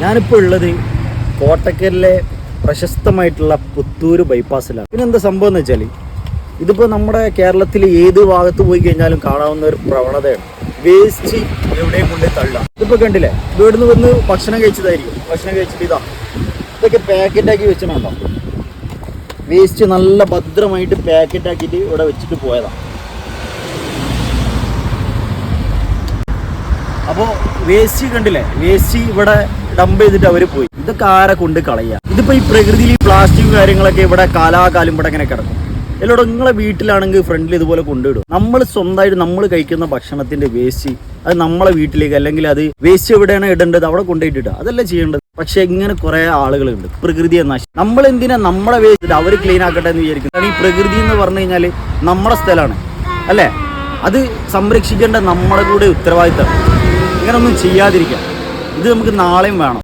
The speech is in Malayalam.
ഞാനിപ്പോൾ ഉള്ളത് കോട്ടക്കലിലെ പ്രശസ്തമായിട്ടുള്ള പുത്തൂർ ബൈപ്പാസിലാണ്. പിന്നെ എന്താ സംഭവം എന്ന് വെച്ചാൽ ഇതിപ്പോൾ നമ്മുടെ കേരളത്തിൽ ഏത് ഭാഗത്ത് പോയി കഴിഞ്ഞാലും കാണാവുന്ന ഒരു പ്രവണതയാണ്. വേസ്റ്റ് എവിടെയും കൊണ്ട് തള്ളുക. ഇതിപ്പോൾ കണ്ടില്ലേ, ഇവിടുന്ന് വന്ന് ഭക്ഷണം കഴിച്ചതായിരിക്കും. ഭക്ഷണം കഴിച്ചിട്ട് ഇതൊക്കെ പാക്കറ്റാക്കി വെച്ചിട്ടുണ്ടോ. വേസ്റ്റ് നല്ല ഭദ്രമായിട്ട് പാക്കറ്റാക്കിയിട്ട് ഇവിടെ വെച്ചിട്ട് പോയതാണ്. അപ്പോൾ വേസ്റ്റ് കണ്ടില്ലേ, വേസ്റ്റ് ഇവിടെ ഡംപ് ചെയ്തിട്ട് അവർ പോയി. ഇതൊക്കെ ആരെ കൊണ്ട് കളയുക? ഇതിപ്പോൾ ഈ പ്രകൃതിയിൽ പ്ലാസ്റ്റിക് കാര്യങ്ങളൊക്കെ ഇവിടെ കാലാകാലം ഇവിടെ ഇങ്ങനെ കിടക്കും. എല്ലാവരും നിങ്ങളെ വീട്ടിലാണെങ്കിൽ ഫ്രണ്ടിൽ ഇതുപോലെ കൊണ്ടുവിടും. നമ്മൾ സ്വന്തമായിട്ട് നമ്മൾ കഴിക്കുന്ന ഭക്ഷണത്തിന്റെ വേസ്റ്റ് അത് നമ്മളെ വീട്ടിലേക്ക്, അല്ലെങ്കിൽ അത് വേസ്റ്റ് എവിടെയാണ് ഇടേണ്ടത് അവിടെ കൊണ്ടുപോയിട്ടിടുക, അതല്ല ചെയ്യേണ്ടത്. പക്ഷെ ഇങ്ങനെ കുറെ ആളുകളുണ്ട് പ്രകൃതിയെ നമ്മൾ എന്തിനാ നമ്മളെ വേസ്റ്റ് അവർ ക്ലീൻ ആക്കട്ടെ എന്ന് വിചാരിക്കും. കാരണം ഈ പ്രകൃതി എന്ന് പറഞ്ഞു കഴിഞ്ഞാൽ നമ്മുടെ സ്ഥലമാണ് അല്ലേ, അത് സംരക്ഷിക്കേണ്ട നമ്മുടെ കൂടെ ഉത്തരവാദിത്തമാണ്. ഇങ്ങനൊന്നും ചെയ്യാതിരിക്കാം. ഇത് നമുക്ക് നാളെയും വേണം.